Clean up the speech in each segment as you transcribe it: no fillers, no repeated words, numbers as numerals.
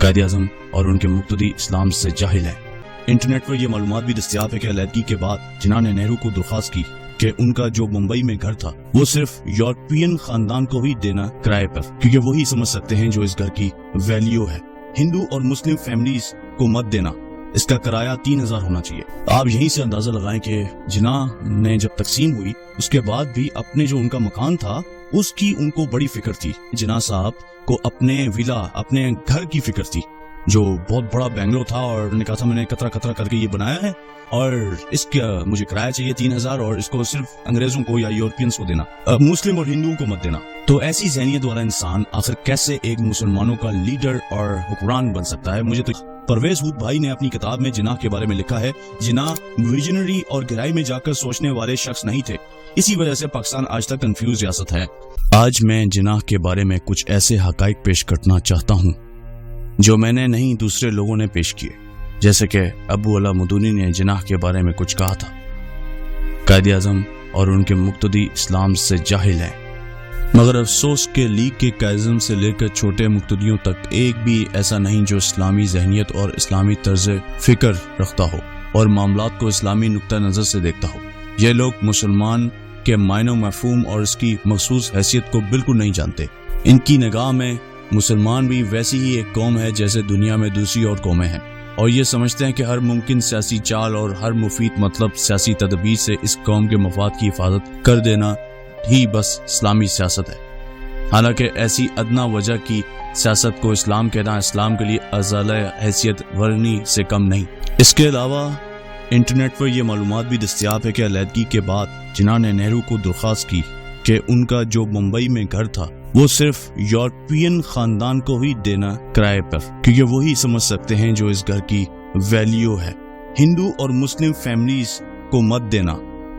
कायद-ए-आज़म और उनके मुक्तदी इस्लाम से जाहिल हैं। इंटरनेट पर यह मालूमात भी दस्तयाब है कि अलहदगी के बाद जिन्ना ने नेहरू को दरख्वास्त की कि उनका जो मुंबई में घर था वो सिर्फ यूरोपियन खानदान को ही देना किराए पर, क्योंकि वही समझ सकते हैं जो इस घर की वैल्यू है। हिंदू और मुस्लिम फैमिलीज को मत देना, इसका किराया 3000 होना चाहिए। आप यहीं से अंदाजा लगाएं कि जिन्ना ने जब तकसीम हुई उसके बाद भी अपने जो उनका मकान था उसकी उनको बड़ी फिक्र थी। जिन्ना साहब को अपने विला, अपने घर की फिक्र थी जो बहुत बड़ा बेंगलोर था, और उन्होंने कहा था मैंने कतरा कतरा करके ये बनाया है और इसका मुझे किराया चाहिए 3000 और इसको सिर्फ अंग्रेजों को या यूरोपियंस को देना, मुस्लिम और हिंदुओं को मत देना। तो ऐसी ज़हनियत वाला इंसान आखिर कैसे एक मुसलमानों का लीडर और हुक्मरान बन सकता है? मुझे तो परवेज हूद भाई ने अपनी किताब में जिन्ना के बारे में लिखा है, जिन्ना विजनरी और गहराई में जाकर सोचने वाले शख्स नहीं थे, इसी वजह से पाकिस्तान आज तक कंफ्यूज रियासत है। आज मैं जिन्ना के बारे में कुछ ऐसे हकाइक पेश करना चाहता हूँ जो मैंने नहीं दूसरे लोगों ने पेश किए, जैसे कि अबू अला मदूनी ने जिन्ना के बारे में कुछ कहा था। कायद-ए-आज़म और उनके मुक्तदी इस्लाम से जाहिल हैं, मगर अफसोस के लीग के कायज़म से लेकर छोटे मुक्तदियों तक एक भी ऐसा नहीं जो इस्लामी जहनियत और इस्लामी तर्ज फिक्र रखता हो और मामलात को इस्लामी नुक्ता नज़र से देखता हो। ये लोग मुसलमान के मायनो मफहूम और इसकी मखसूस हैसियत को बिल्कुल नहीं जानते। इनकी निगाह में मुसलमान भी वैसी ही एक कौम है जैसे दुनिया में दूसरी और कौमें हैं, और ये समझते हैं कि हर मुमकिन सियासी चाल और हर मुफीद मतलब सियासी तदबीर से इस कौम के मफाद की हिफाजत कर देना ही बस इस्लामी सियासत है। हालांकि ऐसी अदना वजह की सियासत को इस्लाम कहना इस्लाम के लिए अज़ाल हैसियत वर्णी से कम नहीं। इसके अलावा इंटरनेट पर यह मालूमात भी दस्तयाब है कि अलहदगी के बाद जिन्ना ने नेहरू को दरख्वास्त की कि उनका जो मुंबई में घर था वो सिर्फ यूरोपियन खानदान को ही देना किराए पर, क्योंकि वही समझ सकते हैं जो इस घर की वैल्यू है। हिंदू और मुस्लिम फैमिलीज को मत देना,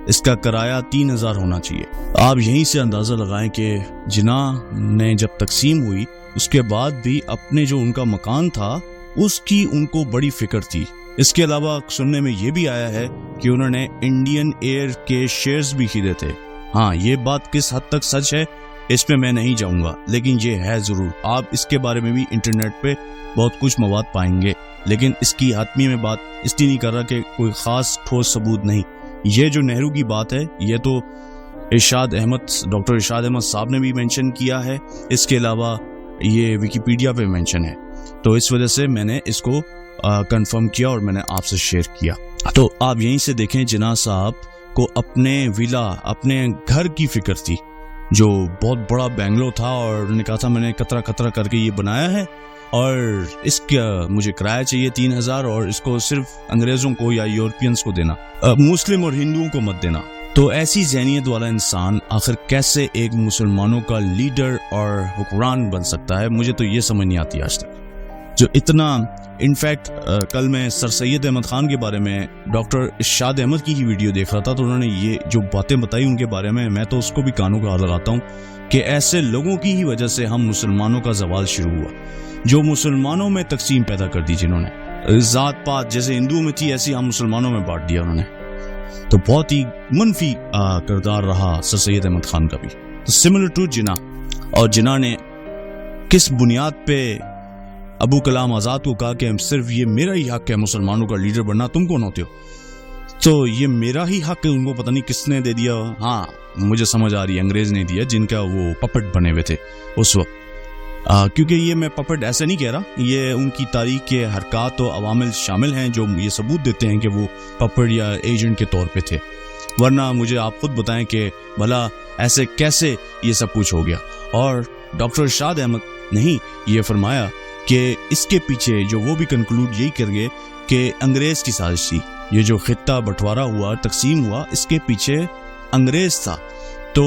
इसका किराया 3000 होना चाहिए। आप यहीं से अंदाजा लगाएं कि जिन्ना ने जब तकसीम हुई उसके बाद भी अपने जो उनका मकान था उसकी उनको बड़ी फिक्र थी। इसके अलावा सुनने में ये भी आया है कि उन्होंने इंडियन एयर के शेयर्स भी खरीदे थे। हाँ, ये बात किस हद तक सच है इसमें मैं नहीं जाऊंगा, लेकिन ये है जरूर। आप इसके बारे में भी इंटरनेट पे बहुत कुछ मवाद पाएंगे, लेकिन इसकी हातमी में बात इसलिए नहीं कर रहा कि कोई खास ठोस सबूत नहीं। ये जो नेहरू की बात है ये तो डॉक्टर इरशाद अहमद साहब ने भी मेंशन किया है, इसके अलावा ये विकिपीडिया पे मेंशन है, तो इस वजह से मैंने इसको कंफर्म किया और मैंने आपसे शेयर किया। तो आप यहीं से देखें, जिन्ना साहब को अपने विला, अपने घर की फिक्र थी जो बहुत बड़ा बेंगलोर था, और उन्होंने कहा था मैंने कतरा कतरा करके ये बनाया है और इसका मुझे किराया चाहिए 3000 और इसको सिर्फ अंग्रेजों को या यूरोपियंस को देना, मुस्लिम और हिंदुओं को मत देना। तो ऐसी ज़हनियत वाला इंसान आखिर कैसे एक मुसलमानों का लीडर और हुक्मरान बन सकता है? मुझे तो ये समझ नहीं आती आज तक। जो इतना इनफैक्ट कल मैं सर सैयद अहमद खान के बारे में डॉक्टर इरशाद अहमद की ही वीडियो देख रहा था, तो उन्होंने ये जो बातें बताई उनके बारे में, मैं तो उसको भी कानों का हाथ लगाता हूँ कि ऐसे लोगों की ही वजह से हम मुसलमानों का जवाल शुरू हुआ, जो मुसलमानों में तकसीम पैदा कर दी, जिन्होंने जात पात जैसे हिंदुओं में थी ऐसी हम मुसलमानों में बांट दिया उन्होंने। तो बहुत ही मनफी किरदार रहा सर सैयद अहमद खान का भी। तो सिमिलर टू जिन्ना, और जिन्ना ने किस बुनियाद पे अबू कलाम आज़ाद को कहा कि सिर्फ ये मेरा ही हक है मुसलमानों का लीडर बनना, तुम कौन होते हो? तो ये मेरा ही हक है उनको पता नहीं किसने दे दिया। हाँ, मुझे समझ आ रही है, अंग्रेज ने दिया जिनका वो पपट बने हुए थे उस वक्त। क्योंकि ये मैं पपट ऐसे नहीं कह रहा, ये उनकी तारीख के हरकत और अवामिल शामिल हैं जो ये सबूत देते हैं कि वो पपट या एजेंट के तौर पे थे, वरना मुझे आप खुद बताएं कि भला ऐसे कैसे ये सब कुछ हो गया। और डॉक्टर इरशाद अहमद ने ही ये फरमाया कि इसके पीछे जो वो भी कंक्लूड यही कर गए कि अंग्रेज की साजिश थी। ये जो खित्ता बंटवारा हुआ, तकसीम हुआ, इसके पीछे अंग्रेज था। तो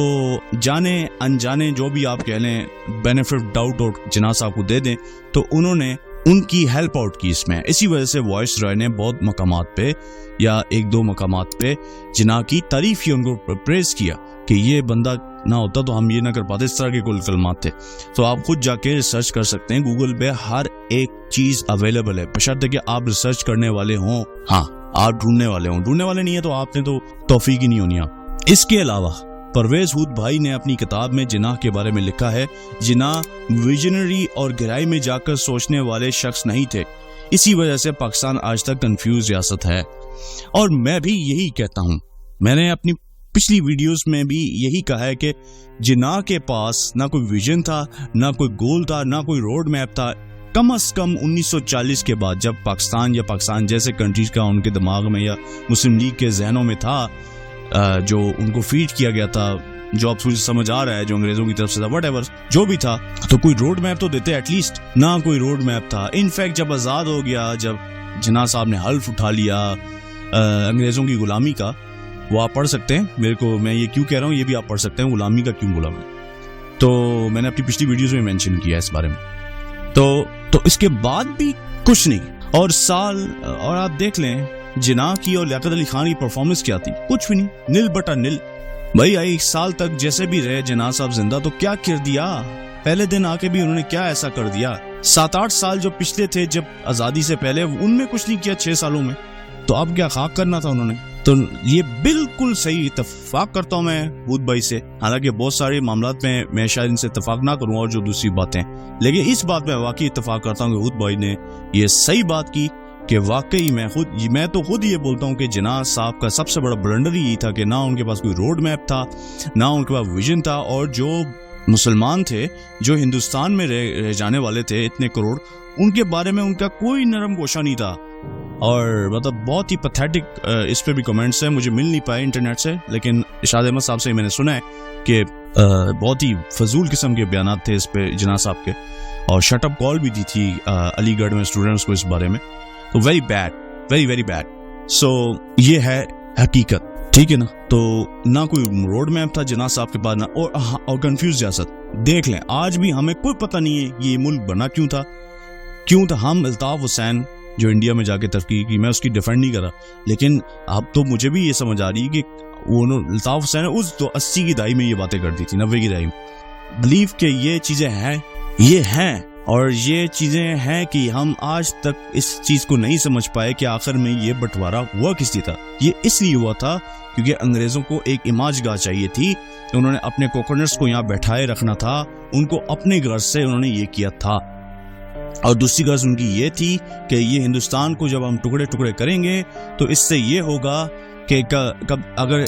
जाने अनजाने जो भी आप कह लें, बेनिफिट डाउट और जिन्ना साहब को दे दें, तो उन्होंने उनकी हेल्प आउट की इसमें। इसी वजह से वॉइस रॉय ने बहुत मकामात पे या एक दो मकामात पे जिन्ना की तारीफ की, उनको प्रेज किया कि ये बंदा ना होता तो हम ये ना कर पाते। इस तरह के कुल कलमात थे। तो आप खुद जाके रिसर्च कर सकते हैं, गूगल पे हर एक चीज अवेलेबल है, बशर्ते कि आप रिसर्च करने वाले हों। हाँ, आप ढूंढने वाले हों, ढूंढने वाले नहीं है तो आपने तो तौफीक ही नहीं होनी। आप इसके अलावा परवेज हुद भाई ने अपनी किताब में जिनाह के बारे में लिखा है, जिनाह विजनरी और गहराई में जाकर सोचने वाले शख्स नहीं थे, इसी वजह से पाकिस्तान आज तक कंफ्यूज रियासत है। और मैं भी यही कहता हूँ, मैंने अपनी पिछली वीडियोस में भी यही कहा है कि जिनाह के पास ना कोई विजन था, ना कोई गोल था, ना कोई रोड मैप था। कम से कम 1940 के बाद जब पाकिस्तान या पाकिस्तान जैसे कंट्रीज का उनके दिमाग में या मुस्लिम लीग के जहनों में था, जो उनको फीड किया गया था, जो आप समझ आ रहा है, जो अंग्रेजों की तरफ से था, व्हाटएवर जो भी था, तो कोई रोड मैप तो देते एटलीस्ट। ना कोई रोड मैप था। इनफैक्ट जब आज़ाद हो गया, जब जिनाह साहब ने हल्फ उठा लिया अंग्रेजों की गुलामी का, वो आप पढ़ सकते हैं। मेरे को, मैं ये क्यों कह रहा हूँ ये भी आप पढ़ सकते हैं, गुलामी का क्यों बोला मैंने, तो मैंने अपनी पिछली वीडियोस में मेंशन किया इस बारे में। तो इसके बाद भी कुछ नहीं। और आप देख लें जिनाह की और लियाकत अली खान की परफॉर्मेंस क्या थी, कुछ भी नहीं, नील बटा नील। भाई 1 साल तक जैसे भी रहे जिनाह साहब जिंदा, तो क्या कर दिया, पहले दिन आके भी उन्होंने क्या ऐसा कर दिया। 7-8 साल जो पिछले थे जब आजादी से पहले, उनमें कुछ नहीं किया 6 सालों में, तो अब क्या खाक करना था उन्होंने। तो ये बिल्कुल सही, इत्तेफाक करता हूँ मैं हुद भाई से। हालांकि बहुत सारे मामलात में मैं शायद इनसे इत्तेफाक ना करूँ और जो दूसरी बातें, लेकिन इस बात में वाकई इत्तेफाक करता हूँ कि हुद भाई ने ये सही बात की कि वाकई मैं तो खुद ये बोलता हूँ कि जिनाह साहब का सबसे बड़ा ब्लंडर यही था कि ना उनके पास कोई रोड मैप था, ना उनके पास विजन था, और जो मुसलमान थे, जो हिंदुस्तान में रह जाने वाले थे इतने करोड़, उनके बारे में उनका कोई नरम गोशा नहीं था। और मतलब बहुत ही पैथेटिक इस पे भी कमेंट्स हैं, मुझे मिल नहीं पाए इंटरनेट से, लेकिन इरशाद अहमद साहब से मैंने सुना है कि बहुत ही फजूल किस्म के बयान थे इस पे जिनाह साहब के, और शटअप कॉल भी दी थी अलीगढ़ में स्टूडेंट्स को इस बारे में। तो very bad, very very bad. So ये है हकीकत, ठीक है ना। तो ना कोई रोड मैप था जिनाह साहब के पास, ना और कंफ्यूज रियासत। देख लें आज भी हमें कोई पता नहीं है ये मुल्क बना क्यों था। हम अल्ताफ हुसैन जो इंडिया में जाके तरक्की की, मैं उसकी डिफेंड नहीं कर रहा, लेकिन अब तो मुझे भी ये समझ आ रही है कि वो अल्ताफ हुसैन उस 80 की दहाई में ये बातें करती थी, 90 की दहाई में। बिलीव के ये चीजें हैं, ये हैं, और ये चीजें हैं कि हम आज तक इस चीज को नहीं समझ पाए कि आखिर में ये बंटवारा हुआ किस लिए था। ये इसलिए हुआ था क्योंकि अंग्रेजों को एक इमाजगाह चाहिए थी, उन्होंने अपने कोकोनट्स को यहाँ बैठाए रखना था, उनको अपने गर्ज से उन्होंने ये किया था। और दूसरी गर्ज उनकी ये थी कि ये हिंदुस्तान को जब हम टुकड़े टुकड़े करेंगे तो इससे ये होगा कि अगर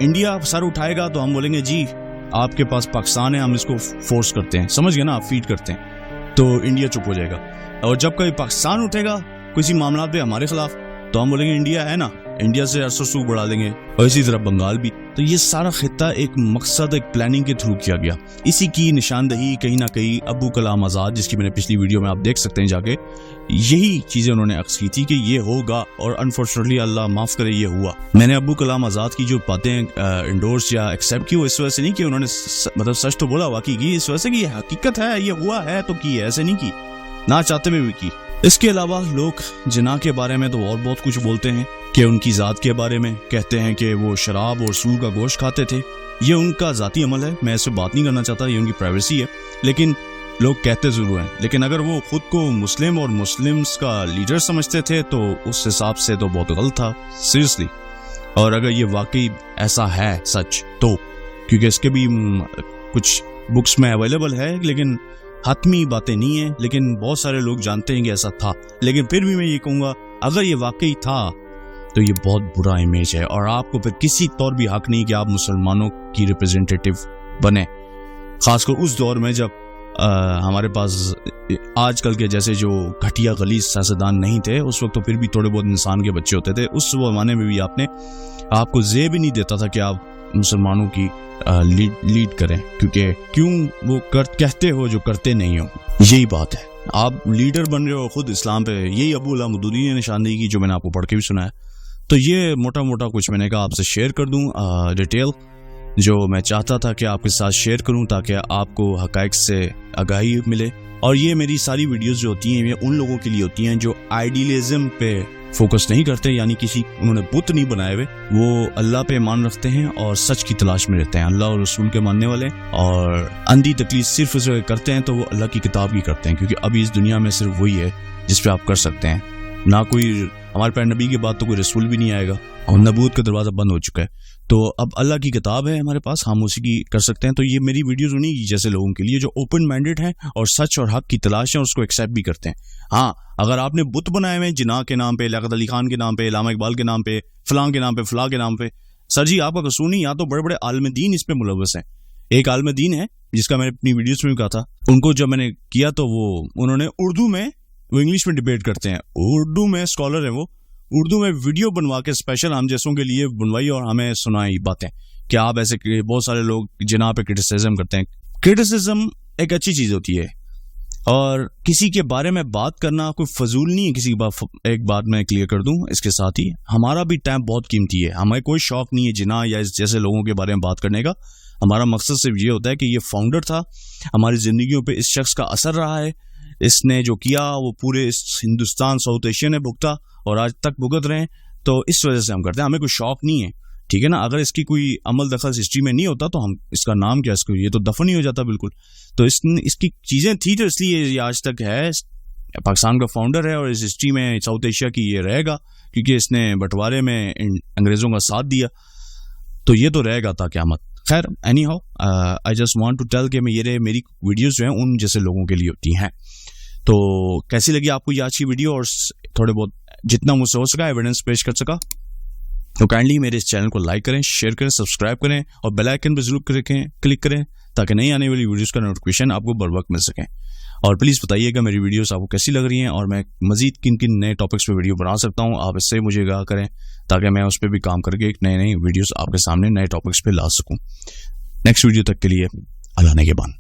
इंडिया सर उठाएगा तो हम बोलेंगे जी आपके पास पाकिस्तान है, हम इसको फोर्स करते हैं, समझ गए ना, फीड करते हैं, तो इंडिया चुप हो जाएगा। और जब कभी पाकिस्तान उठेगा किसी मामला पे हमारे खिलाफ, तो हम बोलेंगे इंडिया है ना, इंडिया से अरसों बढ़ा देंगे। और इसी तरह बंगाल भी। तो ये सारा खित्ता एक मकसद, एक प्लानिंग के थ्रू किया गया। इसी की निशानदही कहीं ना कहीं अबू कलाम आज़ाद, जिसकी मैंने पिछली वीडियो में आप देख सकते हैं जाके, यही चीजें उन्होंने अक्स की थी कि ये होगा, और अनफॉर्चुनेटली अल्लाह माफ करे ये हुआ। मैंने अबू कलाम आज़ाद की जो बातें इंडोर्स या एक्सेप्ट की, वो इस वजह से नहीं कि उन्होंने मतलब सच तो बोला वाकई की, इस वजह से कि ये हकीकत है, ये हुआ है तो की है, ऐसे नहीं की, ना चाहते में भी की। इसके अलावा लोग जिनाह के बारे में तो और बहुत कुछ बोलते हैं कि उनकी ज़ात के बारे में कहते हैं कि वो शराब और सूर का गोश्त खाते थे। ये उनका ज़ाती अमल है, मैं इससे बात नहीं करना चाहता, ये उनकी प्राइवेसी है, लेकिन लोग कहते ज़रूर हैं। लेकिन अगर वो खुद को मुस्लिम और मुस्लिम्स का लीडर समझते थे तो उस हिसाब से तो बहुत गलत था, सीरियसली। और अगर ये वाकई ऐसा है सच, तो क्योंकि इसके भी कुछ बुक्स में अवेलेबल है, लेकिन हतमी बातें नहीं है, लेकिन बहुत सारे लोग जानते हैं कि ऐसा था। लेकिन फिर भी मैं ये कहूँगा, अगर ये वाकई था तो ये बहुत बुरा इमेज है, और आपको फिर किसी तौर भी हक नहीं कि आप मुसलमानों की रिप्रेजेंटेटिव बने, खासकर उस दौर में जब हमारे पास आजकल के जैसे जो घटिया गलीज सियासतदान नहीं थे। उस वक्त तो फिर भी थोड़े बहुत इंसान के बच्चे होते थे। उस जमाने में भी आपको ज़ेब भी नहीं देता था कि आप मुसलमानों की लीड करें, क्योंकि क्यों वो कहते हो जो करते नहीं हो, यही बात है। आप लीडर बन रहे हो खुद इस्लाम पे, यही अबू अला मदूदी ने निशानदेही की, जो मैंने आपको पढ़ के भी सुना है। तो ये मोटा मोटा कुछ मैंने कहा आपसे शेयर कर दूं, डिटेल जो मैं चाहता था कि आपके साथ शेयर करूं, ताकि आपको हकाइक से आगाही मिले। और ये मेरी सारी वीडियोस जो होती हैं ये उन लोगों के लिए होती हैं जो आइडियलिज्म पे फोकस नहीं करते, यानी किसी उन्होंने बुत नहीं बनाए हुए, वो अल्लाह पे ईमान रखते हैं और सच की तलाश में रहते हैं, अल्लाह और रसूल के मानने वाले। और अंधी तकलीफ सिर्फ उसे करते हैं तो वो अल्लाह की किताब की करते हैं, क्योंकि अभी इस दुनिया में सिर्फ वही है जिस पे आप कर सकते हैं। ना कोई हमारे पैर नबी के बाद तो कोई रसूल भी नहीं आएगा और नबूवत का दरवाज़ा बंद हो चुका है। तो अब अल्लाह की किताब है हमारे पास, हम उसी की कर सकते हैं। तो ये मेरी वीडियोस उन्हीं जैसे लोगों के लिए जो ओपन माइंडेड हैं और सच और हक की तलाश है और उसको एक्सेप्ट भी करते हैं। हाँ, अगर आपने बुत बनाए हुए हैं जिना के नाम पे, लियाकत अली खान के नाम पे, इल्लामा इकबाल के नाम पे, फलां के नाम पे, फलां के नाम पे, सर जी आपका कसूर नहीं, या तो बड़े बड़े आलिम दीन इस पे मुलव्वस हैं। एक आलिम दीन है जिसका मैंने अपनी वीडियोस में भी कहा था, उनको जब मैंने किया तो उन्होंने उर्दू में, वो इंग्लिश में डिबेट करते हैं, उर्दू में स्कॉलर है, वो उर्दू में वीडियो बनवा के स्पेशल हम जैसों के लिए बनवाई और हमें सुनाई बातें कि आप ऐसे, बहुत सारे लोग जिना पे क्रिटिसिज्म करते हैं। क्रिटिसिज्म एक अच्छी चीज होती है और किसी के बारे में बात करना कोई फजूल नहीं है। किसी की एक बात मैं क्लियर कर दूं इसके साथ ही, हमारा भी टाइम बहुत कीमती है। हमें कोई शौक नहीं है जिना या इस जैसे लोगों के बारे में बात करने का। हमारा मकसद सिर्फ ये होता है कि ये फाउंडर था, हमारी जिंदगियों पे इस शख्स का असर रहा है, इसने जो किया वो पूरे इस हिंदुस्तान साउथ एशिया ने भुगता और आज तक भुगत रहे हैं, तो इस वजह से हम करते हैं। हमें कोई शौक नहीं है, ठीक है ना। अगर इसकी कोई अमल दखल हिस्ट्री में नहीं होता तो हम, इसका नाम क्या, इसको ये तो दफन ही हो जाता बिल्कुल। तो इसकी चीजें थी तो इसलिए ये आज तक है, पाकिस्तान का फाउंडर है और इस हिस्ट्री में साउथ एशिया की ये रहेगा क्योंकि इसने बंटवारे में अंग्रेजों का साथ दिया, तो ये तो रहेगा था क़यामत। खैर, anyhow, I just want to tell कि मेरी वीडियोस जो हैं उन जैसे लोगों के लिए होती हैं। तो कैसी लगी आपको ये आज की वीडियो, और थोड़े बहुत जितना मुझसे हो सका एविडेंस पेश कर सका, तो काइंडली मेरे इस चैनल को लाइक करें, शेयर करें, सब्सक्राइब करें और बेल आइकन पर जरूर क्लिक करें ताकि नई आने वाली वीडियोस का नोटिफिकेशन आपको बर वक्त मिल सकें। और प्लीज़ बताइएगा मेरी वीडियोस आपको कैसी लग रही हैं और मैं मजीद किन किन नए टॉपिक्स पे वीडियो बना सकता हूं, आप इससे मुझे आगाह करें ताकि मैं उस पर भी काम करके एक नई वीडियोस आपके सामने नए टॉपिक्स पे ला सकूं। नेक्स्ट वीडियो तक के लिए अल्लाह ने के बान।